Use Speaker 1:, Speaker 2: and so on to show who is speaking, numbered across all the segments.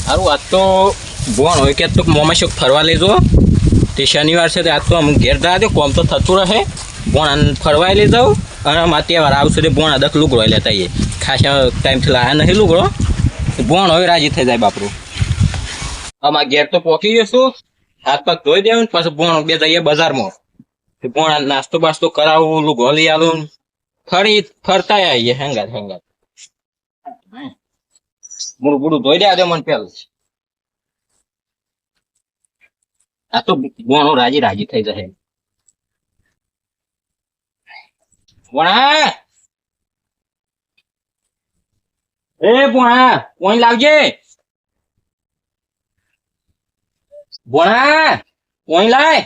Speaker 1: સારું આજ તો બોણ હોય કે તો મોમાં શોખ ફરવા લેજો તે શનિવાર છે આજ તો અમુક ઘેર જા દો કોમ તો થતું રહે બોણ ફરવા લઈ જાઉં અને અમારે તહેવાર આવશે તે બોણ દખ લુગડો લેતા આવીએ ખાસા ટાઈમથી લાયા નહીં લુગડો બોણ હોય રાજી થઈ જાય બાપરું અમારા ઘેર તો પોકી જશું હાથ પગ ધોઈ દેવું પછી બોણ બે જઈએ બજારમાં બોણ નાસ્તો બાસ્તો કરાવું લુગડો લઈ આવું ફરતા આવીએ હેંગાત મૂળ બુડું ધોઈ દે મને પેલું આ તો બોણો રાજી થઈ જશે બોણા એ બોણા કોઈ લાવજે બોણા કોઈ લાય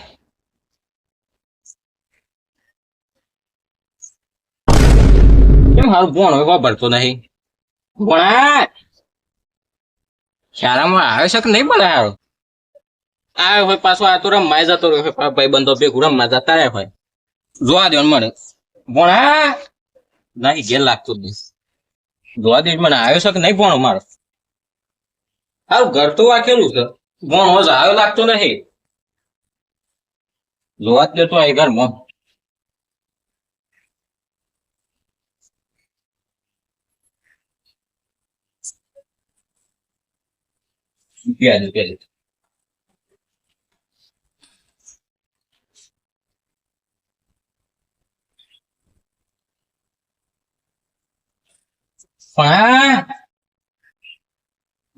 Speaker 1: કેમ હારું બોણ હોય વાપરતો નહીં બોણા શાળામાં આવે છે કે નહીં બોલે હારું આ હોય પાછો આ તો રમવાય જતો રહ્યો ભાઈ બંધો ભેગું રમવા જતા રહ્યા હોય જોવા દે મને ભણા નહીં ઘેર લાગતું જ નહીં જોવા દે મને આવ્યો છે કે નહીં ભણો મારો હારું ઘર તો વાકેલું છે ભણો જ આવ્યો લાગતો નહીં જોવા જ દેતો આ ઘરમાં પેલી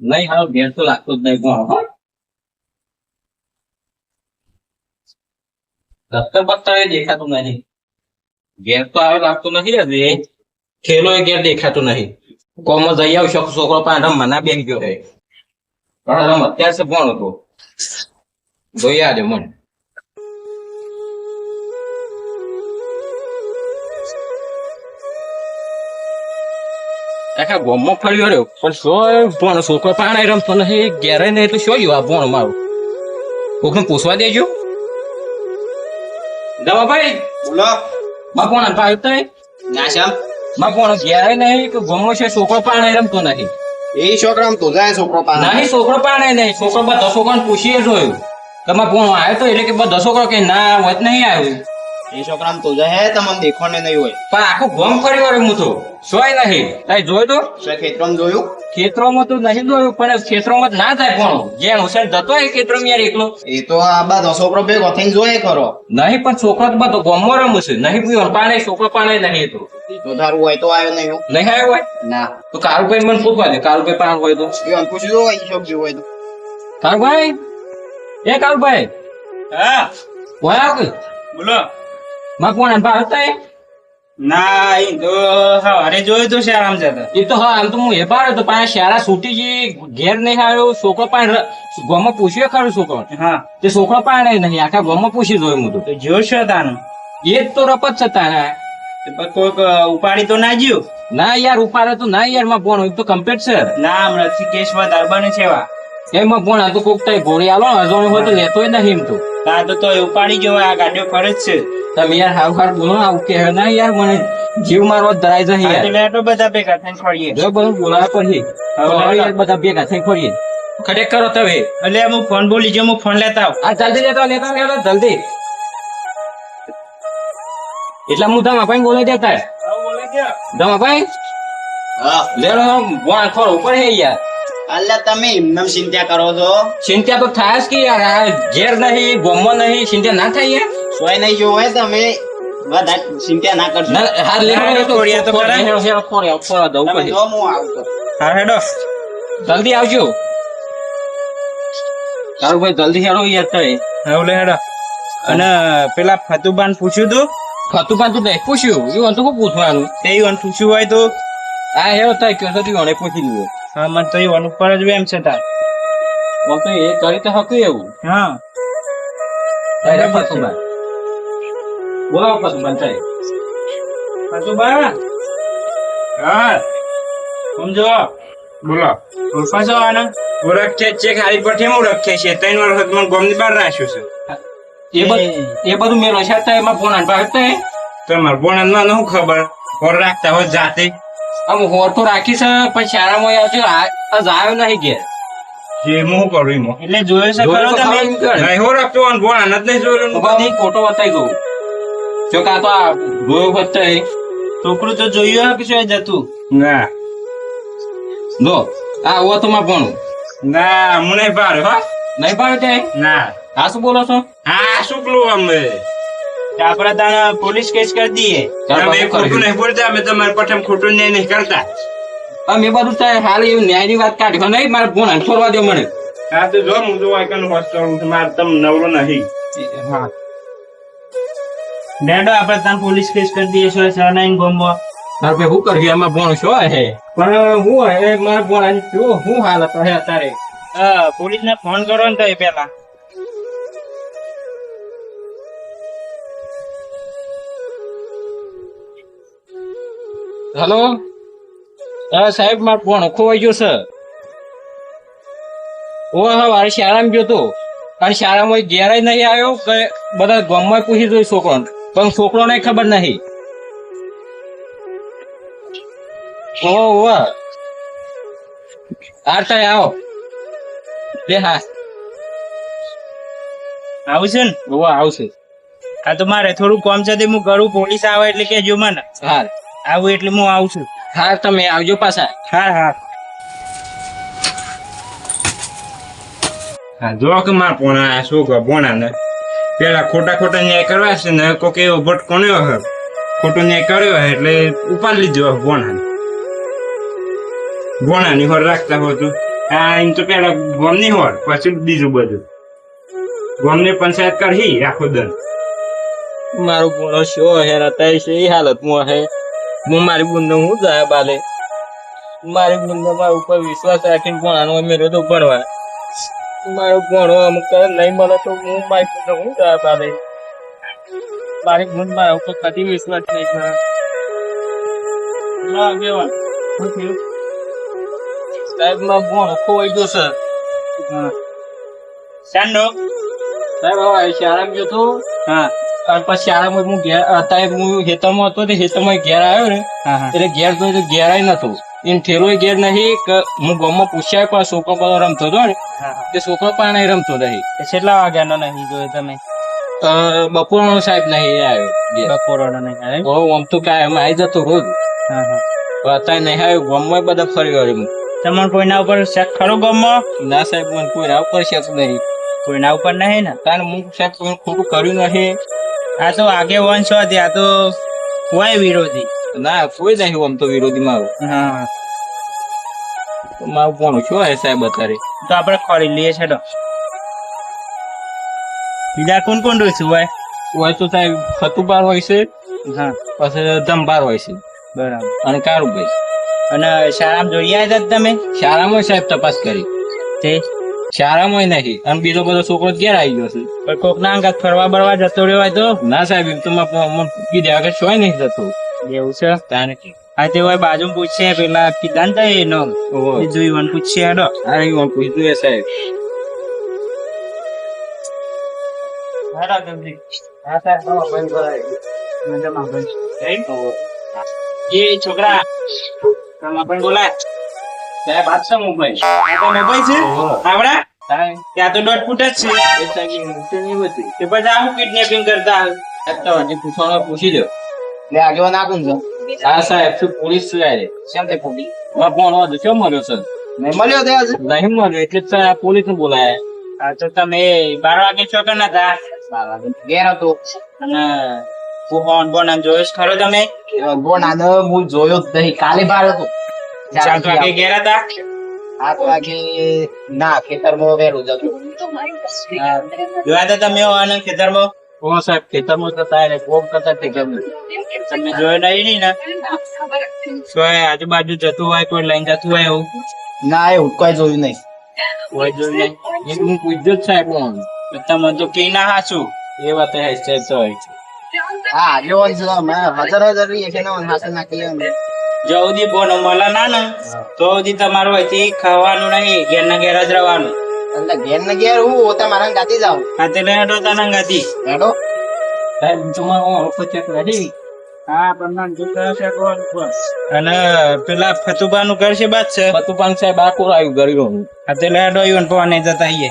Speaker 1: નહીં હાલ ઘેર તો લાગતો જ નહીં દફતર બફતર દેખાતું નહીં ઘેર તો આવે લાગતું નથી હજી ખેલો એ ઘેર દેખાતું નહીં કોમ જઈ આવશો છોકરો પાસે રમવા ના બેસી ગયો રહે રમ અત્યાર છે ભણો તો જોઈ આજો મને આખા ગોમમાં ફર્યો રહ્યો પણ શું ભણ છોકરો પાણી રમતો નહીં ઘેરે નહીં તો શું આ ભણ મારું કોકને પૂછવા દેજો દવાભાઈ
Speaker 2: બોલો
Speaker 1: માં ભણ ભાઈ તો
Speaker 2: ના શ્યામ
Speaker 1: માં ભણ ઘેરે નહીં કે ગોમો છે છોકરો પાણી રમતો નથી
Speaker 2: એ છોકરા તો જાય છોકરો પાસે
Speaker 1: નહીં છોકરો પાણી નહીં છોકરો બધા છોકરાને પૂછીએ જોયું કે માં ભણ આવ્યો તો એટલે કે બધા છોકરો કે ના હોય નહીં આવ્યું
Speaker 2: એ છોકરા તો જાય તમને દેખવાને નહીં હોય
Speaker 1: પણ આખું ગોમ ફરી વળે હું તો સોય નહીં તાઈ જોયું તો
Speaker 2: ખેતરમાં જોયું
Speaker 1: ખેતરોમાં તો નહીં જોયું પણ ખેતરોમાં જ ના થાય પણ જેણ હુસેન જતો હોય ખેતરમાં યાર એકલો
Speaker 2: એ તો આ બધા છોકરો ભેગો થઈને જોઈએ ખરો
Speaker 1: નહીં પણ છોકરો તો બધો ગોમમાં રમશે નહીં પીવાનું પાણી છોકરો પાણી નહીં તો
Speaker 2: તારું હોય તો આવ્યો નહીં
Speaker 1: નહીં આવ્યો હોય
Speaker 2: ના
Speaker 1: તો કારુભાઈ મને પૂછવા દે કારુભાઈ પાણ હોય તો
Speaker 2: એવું પૂછ્યું હોય શોખ જેવું હોય તો
Speaker 1: કારુભાઈ એ કારુભાઈ
Speaker 3: હા
Speaker 1: હોય
Speaker 3: બોલો
Speaker 1: માં કોણ ભારત થાય
Speaker 3: ના એ તો સવારે જોયું તો શાળામાં જતા
Speaker 1: એ તો હા આમ તો હું એ બાર હતો પણ શાળા છૂટી ગઈ ઘેર નહીં આવ્યો છોકરો પણ ગોમાં પૂછ્યો ખરું છોકરો
Speaker 3: હા
Speaker 1: તે છોકરો પાણે નહીં આખા ગોમાં પૂછી જોયું હું
Speaker 3: તો જોશો તાનું
Speaker 1: એ જ તો રપત છે તારા
Speaker 3: કોઈક ઉપાડી તો ના જ્યું
Speaker 1: ના યાર ઉપાડે તો ના યાર માં ભણ તો કમ્પ્લીટ છે
Speaker 3: ના હમણાં કેશમાં દરબાર છેવા
Speaker 1: એમાં ભણ આ તો કોક તઈ ઘોડી આલો અજોણી હોય તો લેતોય નહીં એમ તો
Speaker 3: તા તો ઉપાડી ગયો આ ગાડીઓ ફરે જ છે
Speaker 1: તમે યાર હાવ બોલો આવું કે ના યાર મને જીવ મારવો ધરાય છે યાર
Speaker 3: લેટો બધા ભેગા થઈને ફરીએ
Speaker 1: જો બધું બોલાવે પછી યાર બધા ભેગા થઈ ફરીએ ખરેખર તમે
Speaker 3: એટલે હું ફોન બોલી ગયો હું ફોન લેતા આવ
Speaker 1: આ જલ્દી લેતો જલ્દી એટલે હું ધમાભાઈ બોલાઈ દેતા ધમાભાઈ
Speaker 2: હા
Speaker 1: લેડો બોણ ખોર ઉપર હે યાર
Speaker 2: અલ્યા તમે એમને ચિંતા કરો છો
Speaker 1: ચિંતા તો થાય જ કે યાર આ ઘેર નહીં ગોમમાં નહીં ચિંતા ના થાય યાર
Speaker 2: સોય નહીં જો હોય તમે બધા ચિંતા ના કરશો
Speaker 1: હાર લેવાનો તો
Speaker 3: ખોડિયા તો ખરા.
Speaker 1: ખોરા દઉં
Speaker 2: તમે
Speaker 1: પછી
Speaker 2: જો હું આવતો
Speaker 3: હા હેડો
Speaker 1: જલ્દી આવજો તારું ભાઈ જલ્દી હેડો યાર તઈ
Speaker 3: હા લે હેડો અને પેલા ફતુબાન પૂછ્યું તું
Speaker 1: ફતુપાન તું નહીં પૂછ્યું એવું તો પૂછવાનું
Speaker 3: તે ઈવન પૂછ્યું હોય તો
Speaker 1: આ હેડો તઈ કયો તો મને પૂછી લીધું
Speaker 3: હા મને તો ઈવન ઉપર જ એમ છે તાર
Speaker 1: તો એ કરી તો હકું એવું
Speaker 3: હા
Speaker 1: તારે ફતુપાન બોલાવો ફતુપાન તઈ
Speaker 3: ફતુબા હા સમજો બોલો ઉલ્ફા છો આના ઓળખે છે ખાલી પર કેમ ઓળખે છે 3 વર્ષ મને ગોમની બહાર રાખ્યું છે
Speaker 1: એ બધું મેં રસાદ થાય એમાં ફોન આનવા હતા
Speaker 3: તમાર બોણા ના શું ખબર ઓર રાખતા હોય જાતે
Speaker 1: આમ હોર તો રાખી છે પણ શાળામાં આવ્યો છે આજ આવ્યો નહીં ઘેર
Speaker 3: જે હું કરું એમાં.
Speaker 4: એટલે જોયું છે ખરો તમે
Speaker 3: નહીં હો રાખતો અને ભોણા નથી નહીં જોયેલું.
Speaker 1: બધી ફોટો બતાવી દઉં જો કાં તો આ જોયો હોત તો એ.
Speaker 4: છોકરું તો જોયું હે કે શું જતું
Speaker 3: ના
Speaker 1: જો આ ઓ તો માં ભણું
Speaker 3: ના હું નહીં પાડે હો.
Speaker 1: નહીં પાડે ત્યાં
Speaker 3: ના
Speaker 1: આ શું બોલો છો
Speaker 3: હા શું પેલું અમે
Speaker 4: આપણે તાને પોલીસ કેસ કરી દઈએ.
Speaker 3: તમે ખોટું નહીં બોલતા અમે તમારા પઠમ ખોટું ન્યાય નહીં કરતા.
Speaker 1: અમે બધું થાય હાલ એવું ન્યાયની વાત કાઢી નહીં મારે ભોણા છોડવા દો મને.
Speaker 3: હા તો જો હું જો આઈકન હોસ્ટેલ મારે તમે નવરો નહીં.
Speaker 1: હા
Speaker 4: ડેડો આપણે તાને પોલીસ કેસ કરી દઈએ છો સરનાઈન ગોમમાં.
Speaker 1: તાર ભાઈ શું કર્યું એમાં ભોણું શું હે પણ હું હે મારા ભોણા શું હાલત હે અત્યારે.
Speaker 4: પોલીસ ને ફોન કરો ને તો એ પેલા.
Speaker 1: હેલો હા સાહેબ મારો ફોન ખોવાઈ ગયો છે. ઓ હા મારે શાળામાં ગયો તો અને શાળામાં ઘેરાય નહીં આવ્યો કે બધા ગામમાં પૂછી જોયું છોકરોને પણ છોકરોને ખબર નહીં. ઓ આરતા આવો બે હા
Speaker 4: આવશે ને
Speaker 1: ઓ આવશે.
Speaker 4: આ તો મારે થોડું કામ છે તે હું કરું. પોલીસ આવે એટલે કેજો મને.
Speaker 1: હા
Speaker 4: આવું એટલે હું આવું છું.
Speaker 1: હા તમે આવજો પાછા.
Speaker 4: હા હા
Speaker 3: હા જો કે માર પોણા શું કહો ભોણા ને પેલા ખોટા ખોટા ન્યાય કરવા છે ને કોક એવો ભટકો નયો હે ખોટો ન્યાય કર્યો હે એટલે ઉપાડ લીધો ભોણા ભોણાની હોર રાખતા હોતું. હા એમ તો પેલા ગોમની હોર પછી બીજું બધું ગોમની પંચાયત કરી આખો દન.
Speaker 1: મારો ભોણો શો હે અત્યારે છે એ હાલતમાં હે. હું મારી બુનને હું જાય બાલે મારી બુનને મારા ઉપર વિશ્વાસ રાખીને ભણાનો અમે રોજ ભણવા મારો ભણો અમુક નહીં મળે તો હું મારી બુનને હું જાય બાલે મારી બુન મારા ઉપર કદી વિશ્વાસ નહીં કરે. સાહેબ માં ભણો ખોવાઈ ગયો છે.
Speaker 4: ચાંદો
Speaker 1: સાહેબ હવે શાળામાં ગયો તો
Speaker 4: હા
Speaker 1: અને પછી શાળામાં હું ઘેર અત્યારે હું ખેતરમાં હતો તે ખેતરમાં ઘેર આવ્યો ને
Speaker 4: હા હા
Speaker 1: એટલે ઘેર તો ઘેરાય નતો એમ ઠેરોય ઘેર નહીં કે હું ગામમાં પૂછ્યા પણ છોકરો બધો રમતો હતો ને તે છોકરો પણ નહીં રમતો નહીં.
Speaker 4: કેટલા વાગ્યાનો નહીં જોયો તમે?
Speaker 1: બપોરનો સાહેબ નહીં આવ્યો ઘેર.
Speaker 4: બપોરનો નહીં આવ્યો.
Speaker 1: બહુ આમ તો કાયમ આવી જતો રોજ
Speaker 4: હા હા
Speaker 1: પણ અત્યારે નહીં આવ્યો. ગામમાં બધા ફરી વળ્યું.
Speaker 4: તમને કોઈના ઉપર શક ખરો ગામમાં?
Speaker 1: ના સાહેબ મને કોઈ રાવ પર શક નહીં.
Speaker 4: કોઈના ઉપર નહીં ને?
Speaker 1: કારણ હું સાહેબ કોઈ ખોટું કર્યું નહીં.
Speaker 4: આ તો આગેવાન છો આ તો કોઈ વિરોધી.
Speaker 1: ના કોઈ નહીં આમ તો વિરોધી મારો.
Speaker 4: હા
Speaker 1: મારું કોણ શું હે સાહેબ અત્યારે
Speaker 4: તો આપણે ખોરી લઈએ છે. બીજા કોણ કોણ રહીશું હોય?
Speaker 1: હોય તો સાહેબ ખતુબાર હોય છે
Speaker 4: હા
Speaker 1: પછી ધંભાર હોય છે
Speaker 4: બરાબર.
Speaker 1: અને કારુભાઈ.
Speaker 4: અને શાળામાં જોઈ આવ્યા હતા તમે?
Speaker 1: શાળામાં સાહેબ તપાસ કરી
Speaker 4: તે
Speaker 1: શાળામાં નહીં અને બીજો બધો છોકરો ઘેર આવી ગયો છે.
Speaker 4: પણ કોક ના અંગાત ફરવા બરવા જતો રહ્યો હોય તો?
Speaker 1: ના સાહેબ એમ તો કીધે આગળ શું નહીં જતો
Speaker 4: એવું છે?
Speaker 1: તાને
Speaker 4: હા તે હોય બાજુ પૂછશે પેલા કીધા ને એનો જોયું પૂછશે હેડો.
Speaker 1: હા એવું પૂછતું એ સાહેબ.
Speaker 4: હેડો જલ્દી. હા સાહેબ મજામાં ભાઈ. એ છોકરા તમે પણ બોલાય
Speaker 1: સાહેબ આ છે મોબાઈલ.
Speaker 4: આ તો મોબાઈલ છે આવડા?
Speaker 1: સાહેબ
Speaker 4: ત્યાં તો 1.5 ફૂટ જ છે.
Speaker 1: એ સાહેબ ઊંચી નહીં હોતી.
Speaker 4: તે પછી આવું કિડનેપિંગ કરતા
Speaker 1: સાહેબ તો હજી પૂછવાનું પૂછી લો.
Speaker 2: લે આગેવાન આપું છો
Speaker 1: હા સાહેબ શું પોલીસ આવે
Speaker 2: કેમ તે પોલી
Speaker 1: ફોન હતો શું મળ્યો સર?
Speaker 2: નહીં મળ્યો તે આજે
Speaker 1: નહીં મળ્યો એટલે જ સાહેબ પોલીસ ને બોલાયા.
Speaker 4: હા તો તમે 12 વાગે છો કે નતા?
Speaker 2: ઘેર હતો
Speaker 4: અને ફોન બોન જોયો છે ખરો તમે?
Speaker 2: ગોણ આને હું જોયો જ નહીં કાલે બાર હતો
Speaker 4: 7 વાગે ઘેર હતા?
Speaker 2: 7 વાગે ના ખેતરમાં વહેલું જતું
Speaker 4: જોયા હતા તમે આનંદ ખેતરમાં?
Speaker 1: ઓ સાહેબ ખેતરમાં કરતા એટલે કોમ કરતા તે ગમે.
Speaker 4: તમને જોયો નહીં ને? કોઈ આજુબાજુ જતું હોય કોઈ લઈને જતું હોય એવું
Speaker 2: ના એવું કોઈ જોયું નહીં
Speaker 4: કોઈ જોયું નહીં?
Speaker 1: એ હું પૂછ્યો જ સાહેબ હું.
Speaker 4: તો તમે તો કઈ ના હાચું
Speaker 1: એ વાત હે સાહેબ તો હોય છે.
Speaker 2: હા આગેવાન છે અમે હજાર રહીએ છે ને હાસલ નાખીએ અમે
Speaker 4: જો સુધી બોનો મળે ના ને તો સુધી તમારું અહીંથી ખાવાનું નહીં ઘેર ના ઘેર જ રહેવાનું.
Speaker 2: એટલે ઘેર ને ઘેર હું હોતા મારા ગાતી જાવ
Speaker 4: હા તે લઈને તો તને ગાતી
Speaker 2: હેડો
Speaker 1: સાહેબ તમારો ઓળખો ચેક રેડી
Speaker 4: હા પણ છે કોણ અને પેલા ફતુબાનું ઘર છે બાદ છે
Speaker 1: પતુપાન સાહેબ આખું આવ્યું ગરીબ
Speaker 4: આ તે લેડો ઈવન પોને જતા આઈએ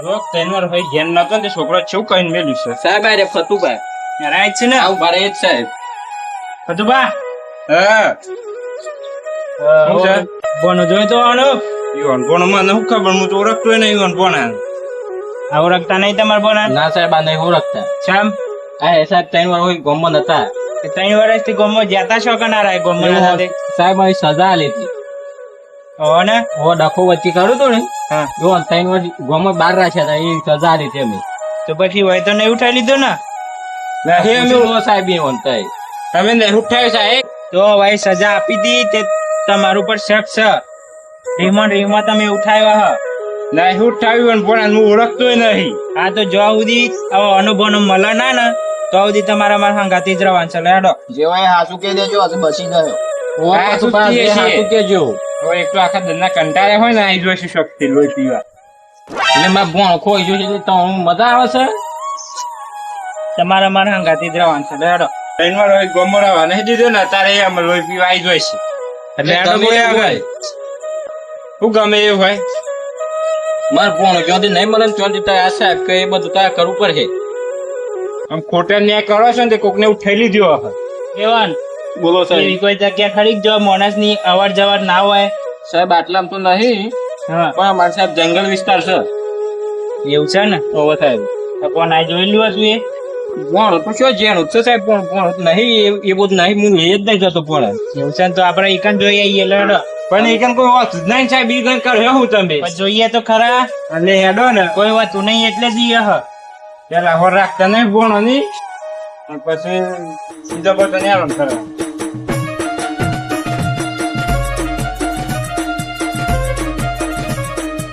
Speaker 4: જો તેનવર હોય ઘેર નતો ને તે છોકરો શું કહીને મેલ્યું છે
Speaker 1: સાહેબ અરે ફતુભાઈ
Speaker 4: રાઈટ છે ને
Speaker 1: આવું મારે એ જ સાહેબ
Speaker 4: ફતુબા
Speaker 3: હા શું છે?
Speaker 4: બોનો જોઈ તો આનો
Speaker 3: ઈવન કોણ મને શું ખબર હું તો ઓળખતો નહીં ઈવન કોણ
Speaker 4: આ ઓળખતા નહીં તમારા બોના
Speaker 1: ના સાહેબ આ નહીં ઓળખતા
Speaker 4: શામ
Speaker 1: હા સાહેબ 3 વાર હોય ગોમમાં નતા
Speaker 4: 3 વર્ષથી ગોમો જતા છો કે ના રાય ગોમો સાથે
Speaker 1: સાહેબ મારી સજા લેતી
Speaker 4: હો ને
Speaker 1: ઓ ડખો વચ્ચે કાઢ્યું હતું ને
Speaker 4: હા
Speaker 1: જો 3 વર્ષ ગોમમાં બહાર રાખ્યા હતા એ સજા લેતી અમે
Speaker 4: તો પછી હોય તો નહીં ઉઠાઈ લીધો ને
Speaker 1: અમે સાહેબ એ વંતાય
Speaker 3: તમે નહીં ઉઠાવ્યો સાહેબ
Speaker 4: તો ભાઈ સજા આપી દી તે તમારું પર શક છે રીમાં તમે ઉઠાવ્યા હ
Speaker 3: નહીં ઉઠાવ્યું પણ હું ઓળખતો નહીં
Speaker 4: આ તો જો સુધી હવે અનુભવનો મળે ના ને તો સુધી તમારા મારા સંગાતી જ રહેવાનું છે લેડો
Speaker 2: જેવાય હાસુ કહી દેજો હશે બસી ગયો
Speaker 1: ઓ
Speaker 3: હા,
Speaker 1: પાછું
Speaker 3: સુતી
Speaker 1: પાછું
Speaker 3: હશે.
Speaker 1: હાથું કેજો
Speaker 3: હવે એક તો આખા દરના કંટાળે હોય ને અહીં જોઈશું શક્તિ લોહી પીવા
Speaker 1: એટલે મારે ભોણ ખોઈ જોઈ એટલે તો મજા આવે છે
Speaker 4: તમારા મારા સંગાતી જ રહેવાનું છે લેડો
Speaker 3: ત્રણ વાર હોય ગમોડાવા નહીં દીધો ને તારે એમ લોહી પીવા આવી જોઈશે
Speaker 4: એટલે
Speaker 1: તમે
Speaker 4: લેડો બોલે
Speaker 1: એવું
Speaker 4: આગળ
Speaker 1: હોય.
Speaker 3: શું ગમે એવું હોય
Speaker 1: મારે ભોણ ક્યાંથી નહીં મળે ને ત્યાંથી તારે આ સાહેબ કે એ બધું તારે કરવું પડશે
Speaker 3: આમ ખોટા ન્યાય કરો છો ને તે કોકને ઉઠાઈ લીધો હશે
Speaker 4: કેવાન
Speaker 1: બોલો
Speaker 4: એવી કોઈ જગ્યા ખરી જો માણસ ની અવર જવર ના હોય
Speaker 1: સાહેબ આટલામાં તો નહીં
Speaker 4: હા
Speaker 1: પણ અમારે સાહેબ જંગલ વિસ્તાર છે
Speaker 4: એવું છે ને
Speaker 1: ઓવો સાહેબ
Speaker 4: તો કોણ આ જોઈ લ્યો છું એ
Speaker 1: ભોણ તો શું જેનું છે સાહેબ પણ ભોણ નહીં એ બધું નહીં હું લઈ જ નહીં જતો પણ
Speaker 4: એવું છે ને તો આપણે એકન જોઈ આવીએ લેડો
Speaker 3: પણ એ કોઈ વાત જ નહીં સાહેબ ઈ કઈ કર્યો હું તમે
Speaker 4: પણ જોઈએ તો ખરા
Speaker 3: એટલે હેડો ને
Speaker 4: કોઈ વાત નહીં એટલે જ ઈ હ
Speaker 3: પેલા હોર રાખતા નહીં ભણો ની પછી સીધો પર તને આરામ કરવા